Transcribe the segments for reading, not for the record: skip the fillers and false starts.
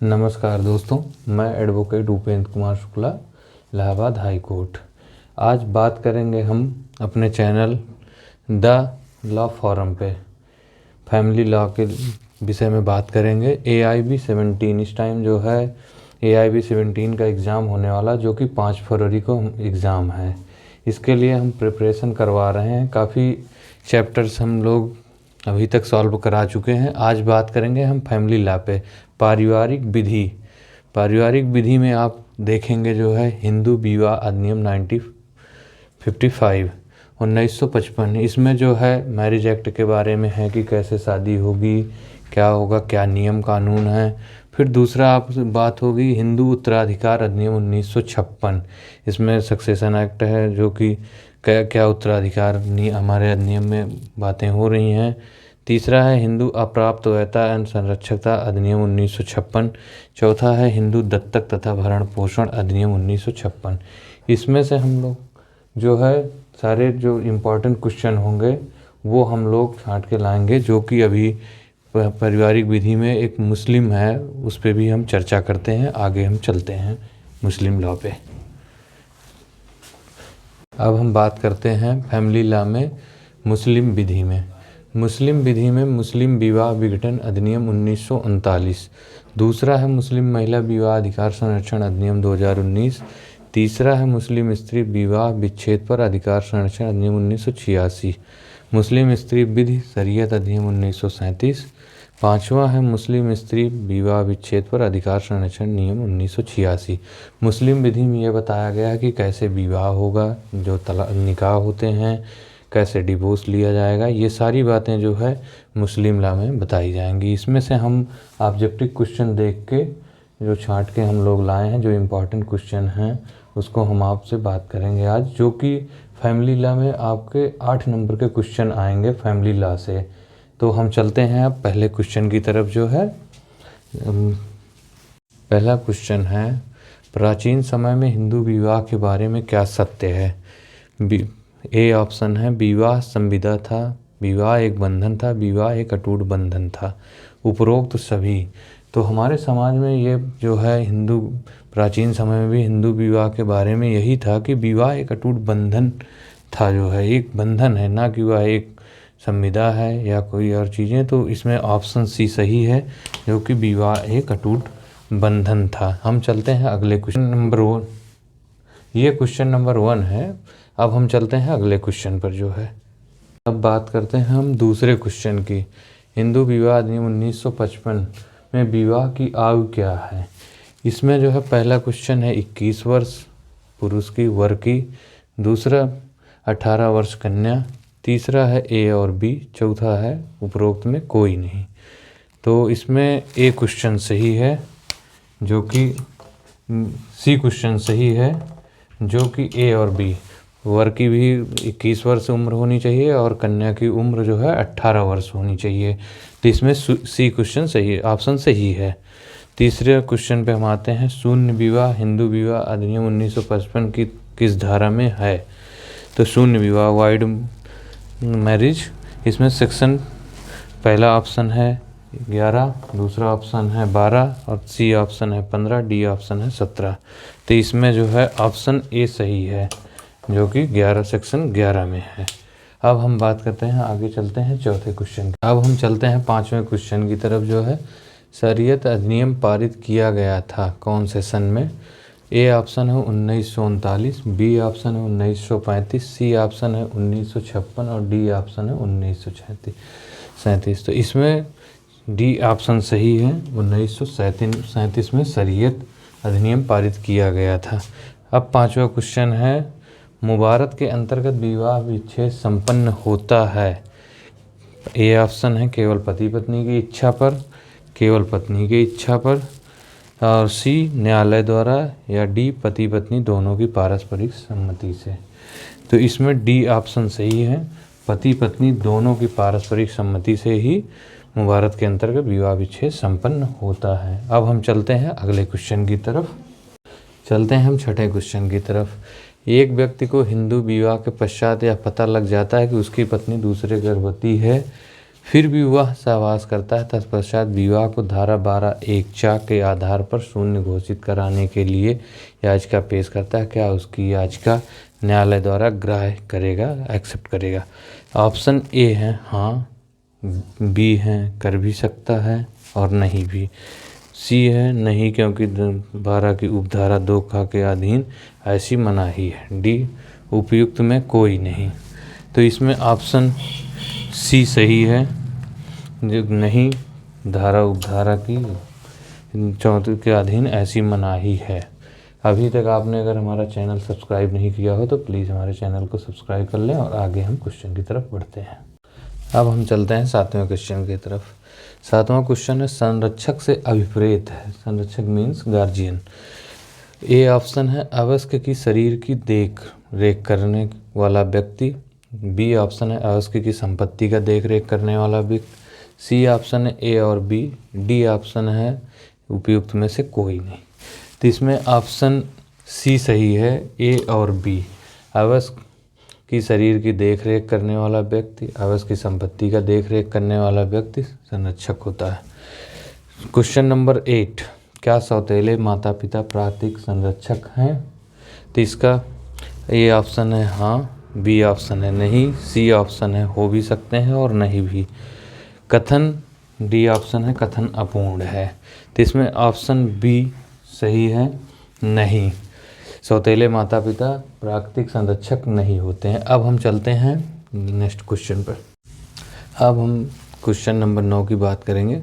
नमस्कार दोस्तों, मैं advocate Upendra Kumar Shukla, Allahabad high court. आज बात करेंगे हम अपने चैनल द लॉ फोरम पे फैमिली लॉ के विषय में बात करेंगे। AIB 17 इस टाइम जो है AIB 17 का एग्ज़ाम होने वाला, जो कि 5 फरवरी को एग्ज़ाम है। इसके लिए हम प्रिपरेशन करवा रहे हैं। काफ़ी चैप्टर्स हम लोग अभी तक सॉल्व करा चुके हैं। आज बात करेंगे हम फैमिली लॉ पे, पारिवारिक विधि। पारिवारिक विधि में आप देखेंगे जो है हिंदू विवाह अधिनियम 1955 इसमें जो है मैरिज एक्ट के बारे में है कि कैसे शादी होगी, क्या होगा, क्या नियम कानून है। फिर दूसरा आप बात होगी हिंदू उत्तराधिकार अधिनियम 1956। इसमें सक्सेशन एक्ट है, जो कि क्या क्या उत्तराधिकार हमारे अधिनियम में बातें हो रही हैं। तीसरा है हिंदू अप्राप्तवयता एवं संरक्षकता अधिनियम 1956। चौथा है हिंदू दत्तक तथा भरण पोषण अधिनियम 1956। इसमें से हम लोग जो है सारे जो इम्पोर्टेंट क्वेश्चन होंगे वो हम लोग छांट के लाएंगे, जो कि अभी पारिवारिक विधि में एक मुस्लिम है, उस पर भी हम चर्चा करते हैं। आगे हम चलते हैं मुस्लिम लॉ पे। अब हम बात करते हैं फैमिली लॉ में मुस्लिम विधि में। मुस्लिम विधि में मुस्लिम विवाह विघटन अधिनियम 1939। दूसरा है मुस्लिम महिला विवाह अधिकार संरक्षण अधिनियम 2019। तीसरा है मुस्लिम स्त्री विवाह विच्छेद पर अधिकार संरक्षण अधिनियम 1986। मुस्लिम स्त्री विधि शरीयत अधिनियम 1937। पाँचवा है मुस्लिम स्त्री विवाह विच्छेद पर अधिकार संरक्षण नियम 1986। मुस्लिम विधि में यह बताया गया है कि कैसे विवाह होगा, जो निकाह होते हैं, कैसे डिवोर्स लिया जाएगा। ये सारी बातें जो है मुस्लिम लॉ में बताई जाएंगी। इसमें से हम ऑब्जेक्टिव क्वेश्चन देख के जो छांट के हम लोग लाए हैं, जो इम्पोर्टेंट क्वेश्चन हैं, उसको हम आपसे बात करेंगे आज, जो कि फैमिली लॉ में आपके 8 नंबर के क्वेश्चन आएंगे फैमिली लॉ से। तो हम चलते हैं अब पहले क्वेश्चन की तरफ। जो है पहला क्वेश्चन है, प्राचीन समय में हिंदू विवाह के बारे में क्या सत्य है। ए ऑप्शन है विवाह संविदा था, विवाह एक बंधन था, विवाह एक अटूट बंधन था। उपरोक्त सभी। तो हमारे समाज में ये जो है हिंदू प्राचीन समय में भी हिंदू विवाह के बारे में यही था कि विवाह एक अटूट बंधन था, जो है एक बंधन है, ना कि वह एक संविदा है या कोई और चीज़ें। तो इसमें ऑप्शन सी सही है, जो कि विवाह एक अटूट बंधन था। हम चलते हैं अगले क्वेश्चन नंबर 1। ये क्वेश्चन नंबर 1 है। अब हम चलते हैं अगले क्वेश्चन पर। जो है अब बात करते हैं हम दूसरे क्वेश्चन की। हिंदू विवाह अधिनियम 1955 में विवाह की आयु क्या है। इसमें जो है पहला क्वेश्चन है 21 वर्ष पुरुष की, वर की। दूसरा 18 वर्ष कन्या। तीसरा है ए और बी। चौथा है उपरोक्त में कोई नहीं। तो इसमें ए क्वेश्चन सही है, जो कि सी क्वेश्चन सही है, जो कि ए और बी। वर की भी 21 वर्ष उम्र होनी चाहिए और कन्या की उम्र जो है 18 वर्ष होनी चाहिए। तो इसमें सी क्वेश्चन सही है, ऑप्शन सही है। तीसरे क्वेश्चन पे हम आते हैं, शून्य विवाह हिंदू विवाह अधिनियम 1955 की किस धारा में है। तो शून्य विवाह वाइड मैरिज, इसमें सेक्शन पहला ऑप्शन है 11, दूसरा ऑप्शन है 12 और सी ऑप्शन है 15, डी ऑप्शन है 17। तो इसमें जो है ऑप्शन ए सही है, जो कि 11 सेक्शन 11 में है। अब हम बात करते हैं, आगे चलते हैं चौथे क्वेश्चन। अब हम चलते हैं 5वें क्वेश्चन की तरफ। जो है शरीयत अधिनियम पारित किया गया था कौन से सन में। ए ऑप्शन है 1939, बी ऑप्शन है 1935, सी ऑप्शन है 1956 और डी ऑप्शन है 1937। तो इसमें डी ऑप्शन सही है, 1937 में शरीयत अधिनियम पारित किया गया था। अब 5वां क्वेश्चन है, मुबारत के अंतर्गत विवाह विच्छेद संपन्न होता है। ए ऑप्शन है केवल पति पत्नी की इच्छा पर, केवल पत्नी की इच्छा पर, और सी न्यायालय द्वारा, या डी पति पत्नी दोनों की पारस्परिक सम्मति से। तो इसमें डी ऑप्शन सही है, पति पत्नी दोनों की पारस्परिक सम्मति से ही मुबारत के अंतर्गत विवाह विच्छेद संपन्न होता है। अब हम चलते हैं अगले क्वेश्चन की तरफ। चलते हैं हम छठे क्वेश्चन की तरफ। एक व्यक्ति को हिंदू विवाह के पश्चात यह पता लग जाता है कि उसकी पत्नी दूसरे गर्भवती है, फिर भी वह सहवास करता है। तत्पश्चात विवाह को धारा 12(1)(4) के आधार पर शून्य घोषित कराने के लिए याचिका पेश करता है। क्या उसकी याचिका न्यायालय द्वारा ग्राह्य करेगा, एक्सेप्ट करेगा? ऑप्शन ए है हाँ, बी है कर भी सकता है और नहीं भी, सी है नहीं क्योंकि 12 की उपधारा 2 के अधीन ऐसी मनाही है, डी उपयुक्त में कोई नहीं। तो इसमें ऑप्शन सी सही है, जो नहीं धारा उपधारा की 34 के अधीन ऐसी मनाही है। अभी तक आपने अगर हमारा चैनल सब्सक्राइब नहीं किया हो तो प्लीज़ हमारे चैनल को सब्सक्राइब कर लें और आगे हम क्वेश्चन की तरफ बढ़ते हैं। अब हम चलते हैं 7वें क्वेश्चन की तरफ। 7वां क्वेश्चन है संरक्षक से अभिप्रेत है। संरक्षक मीन्स गार्जियन। ए ऑप्शन है अवयस्क की शरीर की देख रेख करने वाला व्यक्ति, बी ऑप्शन है अवयस्क की संपत्ति का देख रेख करने वाला व्यक्ति, सी ऑप्शन है ए और बी, डी ऑप्शन है उपयुक्त में से कोई नहीं। तो इसमें ऑप्शन सी सही है, ए और बी। अवयस्क की शरीर की देखरेख करने वाला व्यक्ति, अवयस्क की संपत्ति का देखरेख करने वाला व्यक्ति संरक्षक होता है। क्वेश्चन नंबर 8, क्या सौतेले माता पिता प्राकृतिक संरक्षक हैं? तो इसका ए ऑप्शन है हाँ, बी ऑप्शन है नहीं, सी ऑप्शन है हो भी सकते हैं और नहीं भी। कथन डी ऑप्शन है कथन अपूर्ण है। तो इसमें ऑप्शन बी सही है, नहीं, सौतेले माता पिता प्राकृतिक संरक्षक नहीं होते हैं। अब हम चलते हैं नेक्स्ट क्वेश्चन पर। अब हम क्वेश्चन नंबर 9 की बात करेंगे।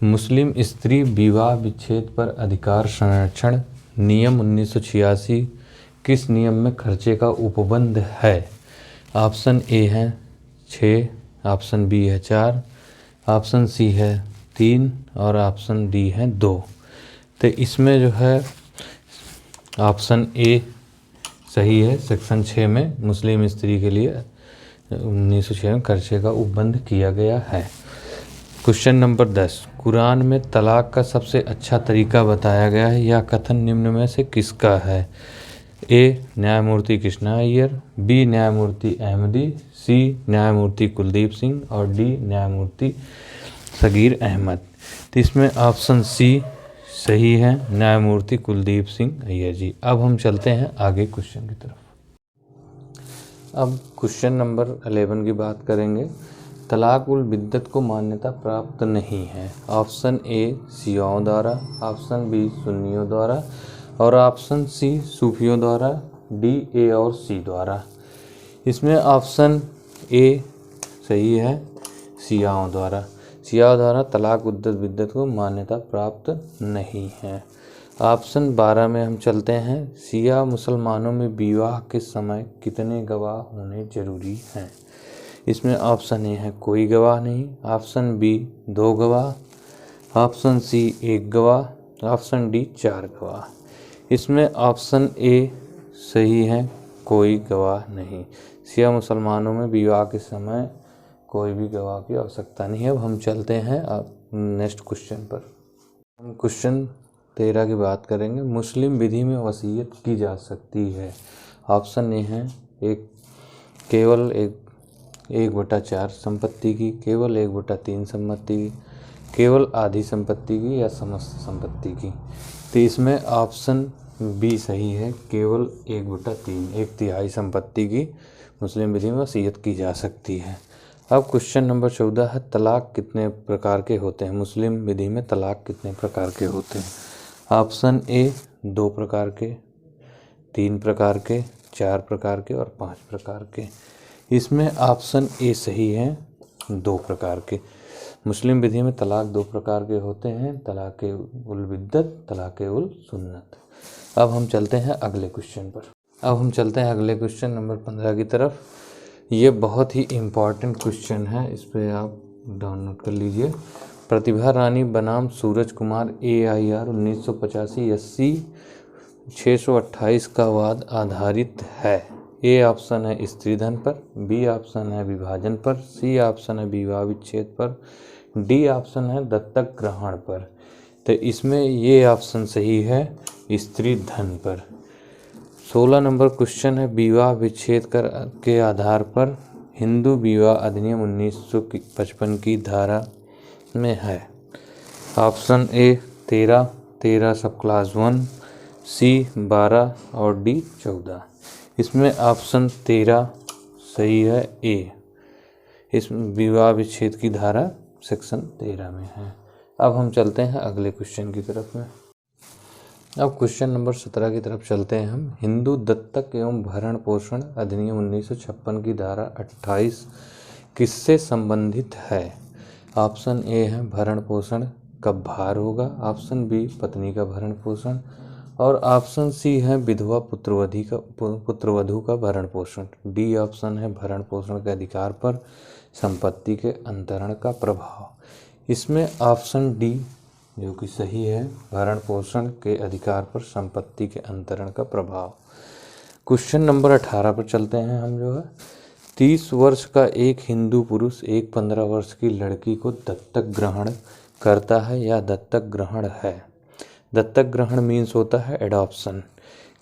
मुस्लिम स्त्री विवाह विच्छेद पर अधिकार संरक्षण नियम 1986 किस नियम में खर्चे का उपबंध है? ऑप्शन ए है 6, ऑप्शन बी है 4, ऑप्शन सी है 3 और ऑप्शन डी है 2। तो इसमें जो है ऑप्शन ए सही है। सेक्शन 6 में मुस्लिम स्त्री के लिए 1906 में खर्चे का उपबंध किया गया है। क्वेश्चन नंबर 10, कुरान में तलाक का सबसे अच्छा तरीका बताया गया है। यह कथन निम्न में से किसका है? ए न्यायमूर्ति कृष्णा अय्यर, बी न्यायमूर्ति अहमदी, सी न्यायमूर्ति कुलदीप सिंह और डी न्यायमूर्ति सगीर अहमद। तो इसमें ऑप्शन सी सही है, न्यायमूर्ति कुलदीप सिंह अय्यर जी। अब हम चलते हैं आगे क्वेश्चन की तरफ। अब क्वेश्चन नंबर 11 की बात करेंगे। तलाक उल बिद्दत को मान्यता प्राप्त नहीं है। ऑप्शन ए शियाओं द्वारा, ऑप्शन बी सुन्नियों द्वारा और ऑप्शन सी सूफियों द्वारा, डी ए और सी द्वारा। इसमें ऑप्शन ए सही है, शियाओं द्वारा। शियाओं द्वारा तलाक उल बिद्दत को मान्यता प्राप्त नहीं है। ऑप्शन 12 में हम चलते हैं। शिया मुसलमानों में विवाह के समय कितने गवाह होने जरूरी हैं? इसमें ऑप्शन ए है कोई गवाह नहीं, ऑप्शन बी 2 गवाह, ऑप्शन सी 1 गवाह, ऑप्शन डी 4 गवाह। इसमें ऑप्शन ए सही है, कोई गवाह नहीं। शिया मुसलमानों में विवाह के समय कोई भी गवाह की आवश्यकता नहीं है। अब हम चलते हैं नेक्स्ट क्वेश्चन पर। हम क्वेश्चन 13 की बात करेंगे। मुस्लिम विधि में वसीयत की जा सकती है। ऑप्शन ए है केवल 1/4 संपत्ति की, केवल 1/3 संपत्ति की, केवल आधी संपत्ति की या समस्त संपत्ति की। तो इसमें ऑप्शन बी सही है, केवल 1/3 1/3 संपत्ति की मुस्लिम विधि में वसीयत की जा सकती है। अब क्वेश्चन नंबर 14 है, तलाक कितने प्रकार के होते हैं? मुस्लिम विधि में तलाक कितने प्रकार के होते हैं? ऑप्शन ए 2 प्रकार के, 3 प्रकार के, 4 प्रकार के और 5 प्रकार के। इसमें ऑप्शन ए सही है, 2 प्रकार के। मुस्लिम विधि में तलाक 2 प्रकार के होते हैं, तलाक उल बिद्दत, तलाक उल सुन्नत। अब हम चलते हैं अगले क्वेश्चन पर। अब हम चलते हैं अगले क्वेश्चन नंबर 15 की तरफ। ये बहुत ही इम्पॉर्टेंट क्वेश्चन है, इस पर आप डाउनलोड कर लीजिए। प्रतिभा रानी बनाम सूरज कुमार AIR 1985 SC 628 का वाद आधारित है। ए ऑप्शन है स्त्री धन पर, बी ऑप्शन है विभाजन पर, सी ऑप्शन है विवाह विच्छेद पर, डी ऑप्शन है दत्तक ग्रहण पर। तो इसमें ये ऑप्शन सही है, स्त्री धन पर। 16 नंबर क्वेश्चन है, विवाह विच्छेद के आधार पर हिंदू विवाह अधिनियम 1955 की धारा में है? ऑप्शन ए 13 सब क्लास 1, सी 12 और डी 14। इसमें ऑप्शन 13 सही है, ए। इस विवाह विच्छेद की धारा सेक्शन 13 में है। अब हम चलते हैं अगले क्वेश्चन की तरफ में। अब क्वेश्चन नंबर 17 की तरफ चलते हैं हम। हिंदू दत्तक एवं भरण पोषण अधिनियम 1956 की धारा 28 किससे संबंधित है? ऑप्शन ए है भरण पोषण का भार होगा, ऑप्शन बी पत्नी का भरण पोषण और ऑप्शन सी है विधवा पुत्रवधू का भरण पोषण। डी ऑप्शन है भरण पोषण के अधिकार पर संपत्ति के अंतरण का प्रभाव। इसमें ऑप्शन डी जो कि सही है, भरण पोषण के अधिकार पर संपत्ति के अंतरण का प्रभाव। क्वेश्चन नंबर 18 पर चलते हैं हम। जो है 30 वर्ष का एक हिंदू पुरुष एक 15 वर्ष की लड़की को दत्तक ग्रहण करता है या दत्तक ग्रहण है? दत्तक ग्रहण मीन्स होता है एडॉप्शन।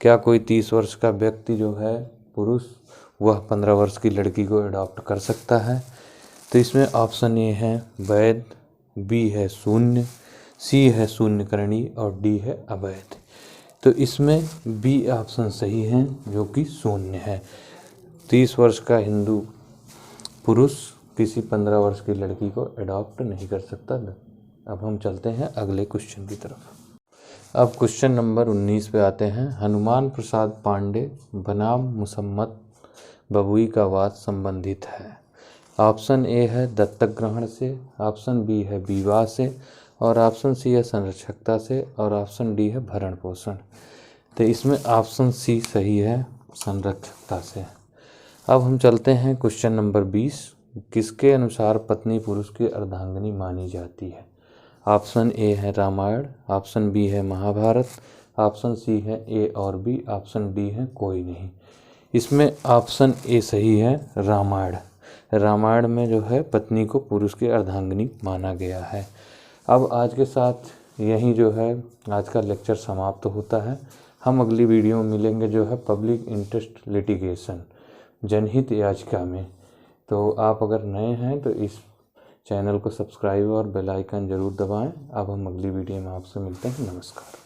क्या कोई 30 वर्ष का व्यक्ति जो है पुरुष, वह 15 वर्ष की लड़की को एडॉप्ट कर सकता है? तो इसमें ऑप्शन ए है वैध, बी है शून्य, सी है शून्यकरणी और डी है अवैध। तो इसमें बी ऑप्शन सही है जो कि शून्य है। 30 वर्ष का हिंदू पुरुष किसी 15 वर्ष की लड़की को एडॉप्ट नहीं कर सकता। अब हम चलते हैं अगले क्वेश्चन की तरफ। अब क्वेश्चन नंबर 19 पे आते हैं। हनुमान प्रसाद पांडे बनाम मुसम्मत बबुई का वाद संबंधित है? ऑप्शन ए है दत्तक ग्रहण से, ऑप्शन बी है विवाह से और ऑप्शन सी है संरक्षकता से और ऑप्शन डी है भरण पोषण। तो इसमें ऑप्शन सी सही है, संरक्षकता से। अब हम चलते हैं क्वेश्चन नंबर 20। किसके अनुसार पत्नी पुरुष की अर्धांगिनी मानी जाती है? ऑप्शन ए है रामायण, ऑप्शन बी है महाभारत, ऑप्शन सी है ए और बी, ऑप्शन डी है कोई नहीं। इसमें ऑप्शन ए सही है, रामायण। रामायण में जो है पत्नी को पुरुष की अर्धांगिनी माना गया है। अब आज के साथ यही जो है आज का लेक्चर समाप्त होता है। हम अगली वीडियो में मिलेंगे जो है पब्लिक इंटरेस्ट लिटिगेशन, जनहित याचिका में। तो आप अगर नए हैं तो इस चैनल को सब्सक्राइब और बेल आइकन ज़रूर दबाएं। अब हम अगली वीडियो में आपसे मिलते हैं। नमस्कार।